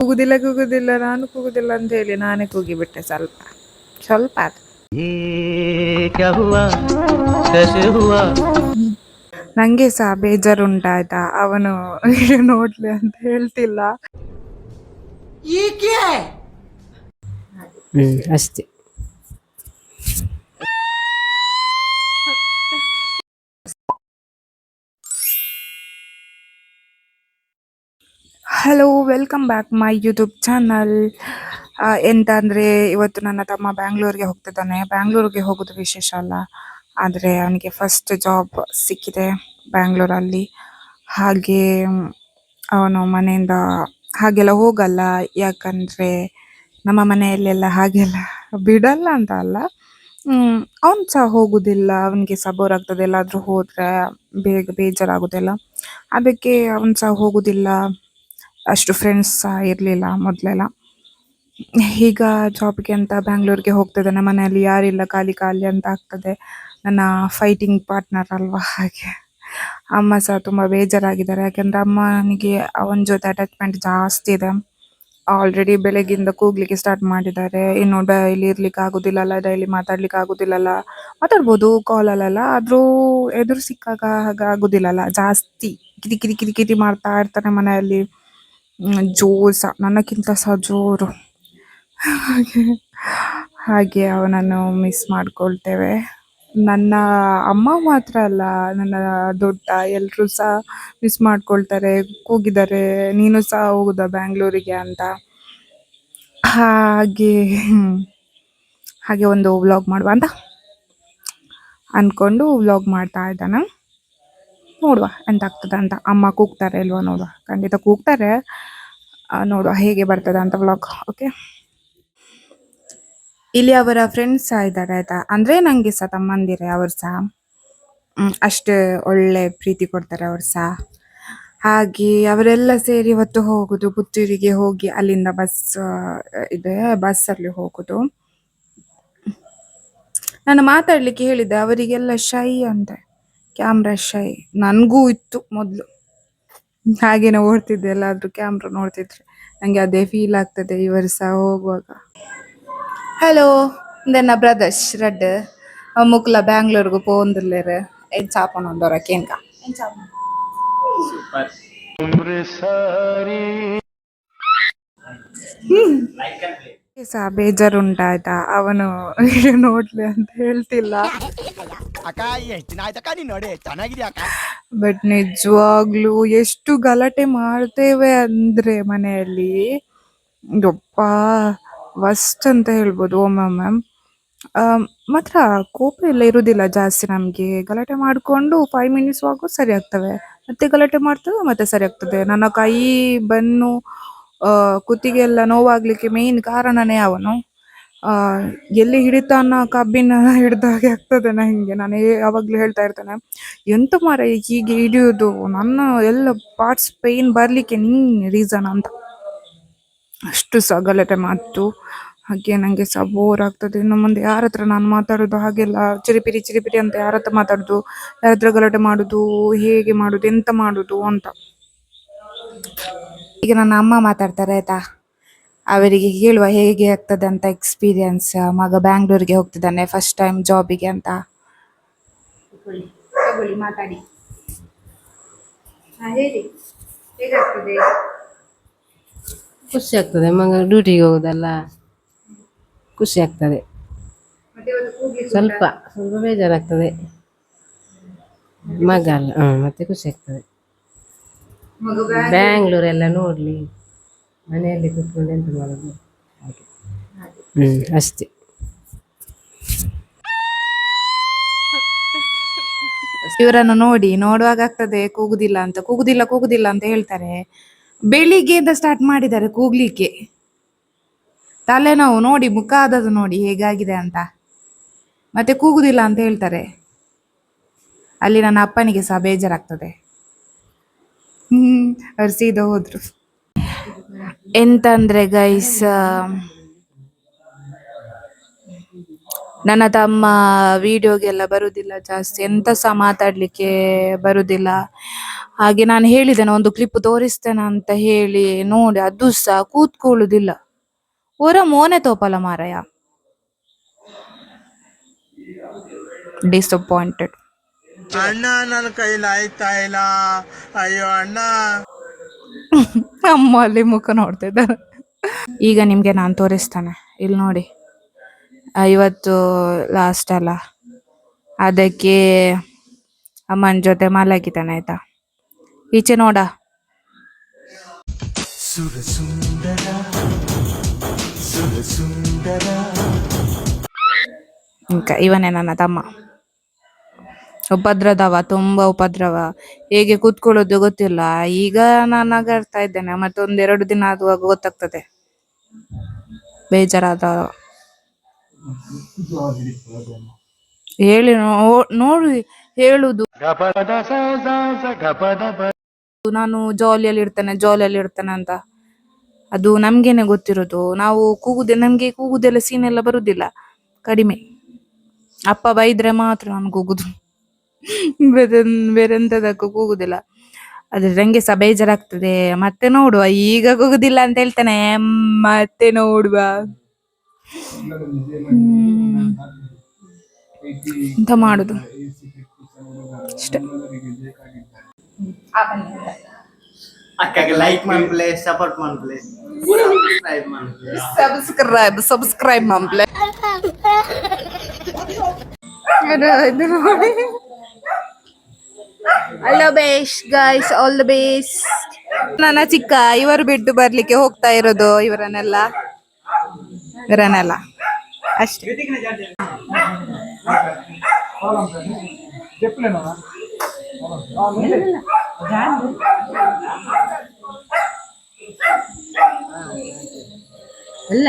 ಕೂಗುದಿಲ್ಲ ಕೂಗುದಿಲ್ಲ ನಾನು ಕೂಗುದಿಲ್ಲ ಅಂತ ಹೇಳಿ ನಾನೇ ಕೂಗಿಬಿಟ್ಟೆ ಸ್ವಲ್ಪ ಸ್ವಲ್ಪ ಅದು. ನಂಗೆ ಸಹ ಬೇಜಾರುಂಟಾಯ್ತಾ ಅವನು ನೋಡ್ಲಿ ಅಂತ ಹೇಳ್ತಿಲ್ಲ. ಅಷ್ಟೇ. Hello, welcome back my YouTube channel. ಎಂತ ಅಂದರೆ ಇವತ್ತು ನನ್ನ ತಮ್ಮ ಬ್ಯಾಂಗ್ಳೂರಿಗೆ ಹೋಗ್ತಿದ್ದಾನೆ. ಬ್ಯಾಂಗ್ಳೂರಿಗೆ ಹೋಗೋದು ವಿಶೇಷ ಅಲ್ಲ, ಆದರೆ ಅವನಿಗೆ ಫಸ್ಟ್ ಜಾಬ್ ಸಿಕ್ಕಿದೆ ಬ್ಯಾಂಗ್ಳೂರಲ್ಲಿ. ಹಾಗೆ ಅವನು ಮನೆಯಿಂದ ಹಾಗೆಲ್ಲ ಹೋಗಲ್ಲ, ಯಾಕಂದರೆ ನಮ್ಮ ಮನೆಯಲ್ಲೆಲ್ಲ ಹಾಗೆಲ್ಲ ಬಿಡಲ್ಲ ಅಂತ ಅಲ್ಲ, ಅವನು ಸಹ ಹೋಗೋದಿಲ್ಲ. ಅವನಿಗೆ ಸಹ ಬೋರ್ ಆಗ್ತದೆ, ಎಲ್ಲಾದರೂ ಹೋದರೆ ಬೇಗ ಬೇಜಾರಾಗೋದಿಲ್ಲ, ಅದಕ್ಕೆ ಅವನು ಸಹ ಹೋಗೋದಿಲ್ಲ. ಅಷ್ಟು ಫ್ರೆಂಡ್ಸ್ ಸಹ ಇರಲಿಲ್ಲ ಮೊದಲೆಲ್ಲ. ಈಗ ಜಾಬ್ಗೆ ಅಂತ ಬ್ಯಾಂಗ್ಳೂರಿಗೆ ಹೋಗ್ತಿದ್ದಾನೆ. ಮನೆಯಲ್ಲಿ ಯಾರಿಲ್ಲ, ಖಾಲಿ ಖಾಲಿ ಅಂತ ಆಗ್ತದೆ. ನನ್ನ ಫೈಟಿಂಗ್ ಪಾರ್ಟ್ನರ್ ಅಲ್ವಾ, ಹಾಗೆ ಅಮ್ಮ ಸಹ ತುಂಬ ಬೇಜಾರಾಗಿದ್ದಾರೆ. ಯಾಕೆಂದರೆ ಅಮ್ಮನಿಗೆ ಅವನ ಜೊತೆ ಅಟ್ಯಾಚ್ಮೆಂಟ್ ಜಾಸ್ತಿ ಇದೆ. ಆಲ್ರೆಡಿ ಬೆಳಗ್ಗಿಂದ ಕೂಗ್ಲಿಕ್ಕೆ ಸ್ಟಾರ್ಟ್ ಮಾಡಿದ್ದಾರೆ. ಇನ್ನು ಡೈಲಿ ಇರ್ಲಿಕ್ಕೆ ಆಗೋದಿಲ್ಲಲ್ಲ, ಡೈಲಿ ಮಾತಾಡ್ಲಿಕ್ಕೆ ಆಗೋದಿಲ್ಲಲ್ಲ. ಮಾತಾಡ್ಬೋದು ಕಾಲಲ್ಲೆಲ್ಲ, ಆದರೂ ಎದುರು ಸಿಕ್ಕಾಗ ಹಾಗೆ ಆಗೋದಿಲ್ಲಲ್ಲ. ಜಾಸ್ತಿ ಕಿರಿ ಕಿರಿ ಕಿರಿ ಕಿರಿ ಮಾಡ್ತಾ ಇರ್ತಾನೆ ಮನೆಯಲ್ಲಿ. ಜೋರು ಸಹ, ನನಗಿಂತ ಸಹ ಜೋರು. ಹಾಗೆ ಹಾಗೆ ಅವನನ್ನು ಮಿಸ್ ಮಾಡ್ಕೊಳ್ತೇವೆ. ನನ್ನ ಅಮ್ಮ ಮಾತ್ರ ಅಲ್ಲ, ನನ್ನ ದೊಡ್ಡ ಎಲ್ಲರೂ ಸಹ ಮಿಸ್ ಮಾಡ್ಕೊಳ್ತಾರೆ. ಕೂಗಿದ್ದಾರೆ, ನೀನು ಸಹ ಹೋಗುದಾ ಬ್ಯಾಂಗ್ಳೂರಿಗೆ ಅಂತ. ಹಾಗೆ ಹಾಗೆ ಒಂದು ವ್ಲಾಗ್ ಮಾಡುವ ಅಂತ ಅಂದ್ಕೊಂಡು ವ್ಲಾಗ್ ಮಾಡ್ತಾ ಇದ್ದಾನೆ. ನೋಡುವ ಎಂತ ಆಗ್ತದೆ ಅಂತ. ಅಮ್ಮ ಕೂಗ್ತಾರೆ ಇಲ್ವಾ ನೋಡುವ, ಖಂಡಿತ ಕೂಗ್ತಾರೆ. ನೋಡುವ ಹೇಗೆ ಬರ್ತದೆ ಅಂತ ವ್ಲಾಗ್. ಓಕೆ, ಇಲ್ಲಿ ಅವರ ಫ್ರೆಂಡ್ಸ್ ಸಹ ಇದ್ದಾರೆ ಆಯ್ತಾ. ಅಂದರೆ ನನಗೆ ಸಹ ತಮ್ಮಂದಿರೆ, ಅವರು ಸಹ ಅಷ್ಟೇ ಒಳ್ಳೆ ಪ್ರೀತಿ ಕೊಡ್ತಾರೆ ಅವರು ಸಹ. ಹಾಗೆ ಅವರೆಲ್ಲ ಸೇರಿ ಇವತ್ತು ಹೋಗೋದು ಪುತ್ತೂರಿಗೆ. ಹೋಗಿ ಅಲ್ಲಿಂದ ಬಸ್ ಇದೆ, ಬಸ್ಸಲ್ಲಿ ಹೋಗೋದು. ನಾನು ಮಾತಾಡಲಿಕ್ಕೆ ಹೇಳಿದ್ದೆ, ಅವರಿಗೆಲ್ಲ ಶೈ ಅಂತೆ, ಕ್ಯಾಮ್ರಾ ಶೈ. ನನಗೂ ಇತ್ತು ಮೊದಲು, ಹಾಗೇನೆ ಓಡ್ತಿದ್ದೆ ಎಲ್ಲಾದರೂ ಕ್ಯಾಮ್ರಾ ನೋಡ್ತಿದ್ರೆ. ನನಗೆ ಅದೇ ಫೀಲ್ ಆಗ್ತದೆ ಇವರು ಸಹ ಹೋಗುವಾಗ. ഹലോ, ഇതെന്നാ ബ്രദേഴ്സ് റെഡ് മുക്കുല ബാംഗ്ലൂർക്ക് പോകുന്നില്ലേര് ചാപ്പണോണ്ടോറക്കേങ്ക ಸಹ ಬೇಜಾರುಂಟಾಯ್ತಾ ಅವನು ನೋಡ್ಲಿ ಅಂತ ಹೇಳ್ತಿಲ್ಲ. ಬಟ್ ನಿಜವಾಗ್ಲೂ ಎಷ್ಟು ಗಲಾಟೆ ಮಾಡ್ತೇವೆ ಅಂದ್ರೆ ಮನೆಯಲ್ಲಿ, ಯಪ್ಪ ವಸ್ಟ್ ಅಂತ ಹೇಳ್ಬೋದು ಒಮ್ಮೊಮ್ಮೆ. ಮಾತ್ರ ಕೋಪ ಎಲ್ಲ ಇರುವುದಿಲ್ಲ ಜಾಸ್ತಿ. ನಮಗೆ ಗಲಾಟೆ ಮಾಡಿಕೊಂಡು 5 ಮಿನಿಟ್ಸ್ ಆಗೂ ಸರಿ ಆಗ್ತವೆ, ಮತ್ತೆ ಗಲಾಟೆ ಮಾಡ್ತೇವೆ ಮತ್ತೆ ಸರಿ ಆಗ್ತದೆ. ನನ್ನ ಕೈ ಬೆನ್ನು ಕುತ್ತಿಗೆ ಎಲ್ಲ ನೋವಾಗ್ಲಿಕ್ಕೆ ಮೇನ್ ಕಾರಣನೇ ಅವನು. ಎಲ್ಲಿ ಹಿಡಿತಾನ ಕಬ್ಬಿನ ಹಿಡ್ದಾಗೆ ಆಗ್ತದೆ ನನಗೆ. ನಾನು ಯಾವಾಗಲೂ ಹೇಳ್ತಾ ಇರ್ತೇನೆ, ಎಂತ ಮಾರ ಹೀಗೆ ಹಿಡಿಯೋದು, ನನ್ನ ಎಲ್ಲ ಪಾರ್ಟ್ಸ್ ಪೇಯ್ನ್ ಬರಲಿಕ್ಕೆ ನೀನು ರೀಸನ್ ಅಂತ. ಅಷ್ಟು ಸಹ ಗಲಾಟೆ ಮಾತು. ಹಾಗೆ ನನಗೆ ಸಹ ಬೋರ್ ಆಗ್ತದೆ. ಇನ್ನು ಮುಂದೆ ಯಾರ ಹತ್ರ ನಾನು ಮಾತಾಡೋದು ಹಾಗೆಲ್ಲ ಚಿರಿಪಿರಿ ಚಿರಿಪಿರಿ ಅಂತ ಯಾರ ಹತ್ರ ಮಾತಾಡೋದು, ಯಾರ ಹತ್ರ ಗಲಾಟೆ ಮಾಡೋದು, ಹೇಗೆ ಮಾಡೋದು, ಎಂತ ಮಾಡೋದು ಅಂತ. ಈಗ ನನ್ನ ಅಮ್ಮ ಮಾತಾಡ್ತಾರೆ ಆಯ್ತಾ, ಅವರಿಗೆ ಹೇಳುವ ಹೇಗೆ ಆಗ್ತದೆ ಅಂತ ಎಕ್ಸ್ಪೀರಿಯನ್ಸ್. ಮಗ ಬ್ಯಾಂಗ್ಳೂರಿಗೆ ಹೋಗ್ತಿದ್ದಾನೆ ಫಸ್ಟ್ ಟೈಮ್ ಜಾಬಿಗೆ ಅಂತ. ತಗೊಳ್ಳಿ ಮಾತಾಡಿ, ಹೇಳಿ ಹೇಗಾಗ್ತದೆ. ಖುಷಿ ಆಗ್ತದೆ, ಮಗ ಡ್ಯೂಟಿಗೆ ಹೋಗೋದಲ್ಲ, ಖುಷಿ ಆಗ್ತದೆ. ಸ್ವಲ್ಪ ಸ್ವಲ್ಪ ಬೇಜಾರಾಗ್ತದೆ, ಮಗ ಅಲ್ಲ. ಮತ್ತೆ ಖುಷಿ ಆಗ್ತದೆ. ಬ್ಯಾಂಗ್ಳೂರೆಲ್ಲ ನೋಡಲಿ, ಮನೆಯಲ್ಲಿ ಕೂತ್ಕೊಂಡು ಎಂತ ಮಾಡೋದು ಹಾಗೆ. ಅಷ್ಟೇ. ಇವರನ್ನು ನೋಡಿ ನೋಡುವಾಗ ಆಗ್ತದೆ ಕೂಗುದಿಲ್ಲ ಅಂತ, ಕೂಗುದಿಲ್ಲ ಕೂಗುದಿಲ್ಲ ಅಂತ ಹೇಳ್ತಾರೆ. ಬೆಳಿಗ್ಗೆಯಿಂದ ಸ್ಟಾರ್ಟ್ ಮಾಡಿದ್ದಾರೆ ಕೂಗ್ಲಿಕ್ಕೆ. ತಲೆನೋವು ನೋಡಿ, ಮುಖ ಆದದ್ದು ನೋಡಿ ಹೇಗಾಗಿದೆ ಅಂತ, ಮತ್ತೆ ಕೂಗುದಿಲ್ಲ ಅಂತ ಹೇಳ್ತಾರೆ. ಅಲ್ಲಿ ನನ್ನ ಅಪ್ಪನಿಗೆ ಸಹ ಬೇಜಾರಾಗ್ತದೆ. ಅವ್ರು ಸೀದಾ ಹೋದ್ರು. ಎಂತಂದ್ರೆ ಗೈಸ್, ನನ್ನ ತಮ್ಮ ವಿಡಿಯೋಗೆಲ್ಲ ಬರುದಿಲ್ಲ ಜಾಸ್ತಿ, ಎಂತ ಸಹ ಮಾತಾಡ್ಲಿಕ್ಕೆ ಬರುದಿಲ್ಲ. ಹಾಗೆ ನಾನು ಹೇಳಿದ್ದೇನೆ ಒಂದು ಕ್ಲಿಪ್ ತೋರಿಸ್ತೇನೆ ಅಂತ ಹೇಳಿ, ನೋಡಿ ಅದು ಸಹ ಕೂತ್ಕೊಳ್ಳುದಿಲ್ಲ. ಒರ ಮೋನೆ ತೋಪಲ ಮಾರಾಯ. ಡಿಸಪಾಯಿಂಟೆಡ್. ಅಣ್ಣ ನನ್ನ ಕೈಲಿ ಆಯ್ತಾ ಇಲ್ಲ, ಅಯ್ಯೋ ಅಣ್ಣ. ಅಮ್ಮ ಅಲ್ಲಿ ಮುಖ ನೋಡ್ತಾ ಇದ್ದಾರೆ. ಈಗ ನಿಮ್ಗೆ ನಾನು ತೋರಿಸ್ತೇನೆ, ಇಲ್ಲಿ ನೋಡಿ. ಇವತ್ತು ಲಾಸ್ಟ್ ಅಲ್ಲ, ಅದಕ್ಕೆ ಅಮ್ಮನ ಜೊತೆ ಮಲಗಿದ್ದಾನೆ ಆಯ್ತಾ. ಈಚೆ ನೋಡ. ಇವನೇ ನನ್ನ ತಮ್ಮ. ಉಪದ್ರದವ, ತುಂಬಾ ಉಪದ್ರವ. ಹೇಗೆ ಕೂತ್ಕೊಳ್ಳೋದು ಗೊತ್ತಿಲ್ಲ. ಈಗ ನಾನು ನಗಾಡ್ತಾ ಇದ್ದೇನೆ, ಮತ್ತೆ 1-2 ದಿನ ಆಗುವಾಗ ಗೊತ್ತಾಗ್ತದೆ. ಬೇಜಾರಾದ ಹೇಳಿ ನೋಡಿ ಹೇಳುದು. ನಾನು ಜಾಲಿಯಲ್ಲಿ ಇರ್ತೇನೆ ಅಂತ. ಅದು ನಮ್ಗೇನೆ ಗೊತ್ತಿರೋದು. ನಾವು ನಮ್ಗೆ ಕೂಗುದೆಲ್ಲ ಸೀನ್ ಎಲ್ಲ ಬರುದಿಲ್ಲ, ಕಡಿಮೆ. ಅಪ್ಪ ಬೈದ್ರೆ ಮಾತ್ರ ನಾನು ಕೂಗುದು, ಬೇರೆಂತದಕ್ಕೂ ಕೂಗುದಿಲ್ಲ. ಆದ್ರೆ ನಂಗೆ ಸಹ ಬೇಜಾರಾಗ್ತದೆ. ಮತ್ತೆ ನೋಡುವ, ಈಗ ಕೂಗುದಿಲ್ಲ ಅಂತ ಹೇಳ್ತಾನೆ, ಮತ್ತೆ ನೋಡುವ. ಎಂತ ಮಾಡುದು ಅಷ್ಟೇ. ಅಕ್ಕಗೆ ಲೈಕ್ ಮಾಡ್ಪ್ಲೆ, ಸಪೋರ್ಟ್ ಮಾಡ್ಪ್ಲೆ, ಸಬ್ಸ್ಕ್ರೈಬ್ ಮಾಡ್ಪ್ಲೆ. ಸಬ್ಸ್ಕ್ರೈಬ್ ಮಾಡ್ಪ್ಲೆ. ಅಲ್ಲ base guys, all the best. ನನ್ನ ಚಿಕ್ಕ ಇವರು ಬಿಟ್ಟು ಬರ್ಲಿಕ್ಕೆ ಹೋಗ್ತಾ ಇರೋದು, ಇವರನ್ನೆಲ್ಲ ಅಷ್ಟೇ. ಅಲ್ಲ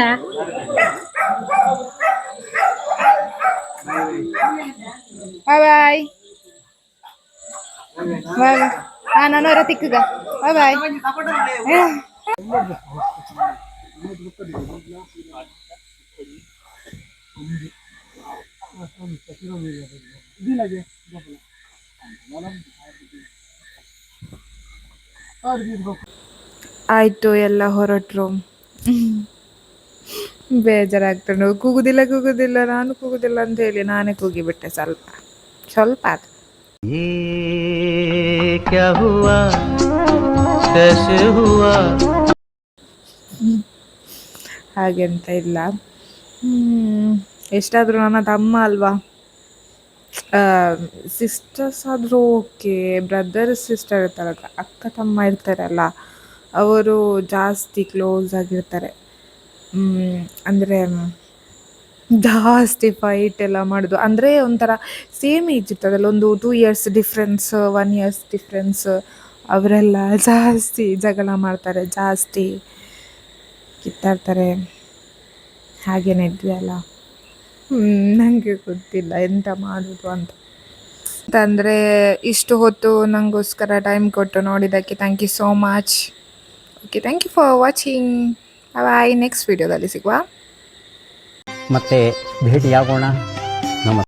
ಬಾಯ್ ಬಾಯ್. ನಾನು ತಿಕ್ಕಗ ಬಾಯ್. ಆಯ್ತು, ಎಲ್ಲ ಹೊರಟ್ರು. ಬೇಜಾರಾಗ್ತದೆ. ಕೂಗುದಿಲ್ಲ, ನಾನು ಕೂಗುದಿಲ್ಲ ಅಂತ ಹೇಳಿ ನಾನೇ ಕೂಗಿಬಿಟ್ಟೆ ಸ್ವಲ್ಪ ಅದು. ಹಾಗೆಂತ ಇಲ್ಲ. ಎಷ್ಟಾದ್ರೂ ನನ್ನ ತಮ್ಮ ಅಲ್ವಾ. ಸಿಸ್ಟರ್ಸ್ ಆದ್ರೂ ಓಕೆ, ಬ್ರದರ್ ಸಿಸ್ಟರ್ ಇರ್ತಾರಲ್ಲ, ಅಕ್ಕ ತಮ್ಮ ಇರ್ತಾರಲ್ಲ, ಅವರು ಜಾಸ್ತಿ ಕ್ಲೋಸ್ ಆಗಿರ್ತಾರೆ. ಅಂದರೆ ಜಾಸ್ತಿ ಫೈಟ್ ಎಲ್ಲ ಮಾಡೋದು. ಅಂದರೆ ಒಂಥರ ಸೇಮ್ ಏಜ್ ಇರ್ತದಲ್ಲ, ಒಂದು 2 years ಡಿಫ್ರೆನ್ಸ್, 1 years ಡಿಫ್ರೆನ್ಸ್. ಅವರೆಲ್ಲ ಜಾಸ್ತಿ ಜಗಳ ಮಾಡ್ತಾರೆ, ಜಾಸ್ತಿ ಕಿತ್ತಾಡ್ತಾರೆ. ಹಾಗೇನೆ ಇದ್ವಿಯಲ್ಲ. ನನಗೆ ಗೊತ್ತಿಲ್ಲ ಎಂತ ಮಾಡೋದು ಅಂತಂದರೆ. ಇಷ್ಟು ಹೊತ್ತು ನನಗೋಸ್ಕರ ಟೈಮ್ ಕೊಟ್ಟು ನೋಡಿದ್ದಕ್ಕೆ thank you so much. Okay, thank you for watching. Bye. Next ವಿಡಿಯೋದಲ್ಲಿ ಸಿಗುವ. ಮತ್ತೆ ಭೇಟಿಯಾಗೋಣ. ನಮಸ್ತೆ.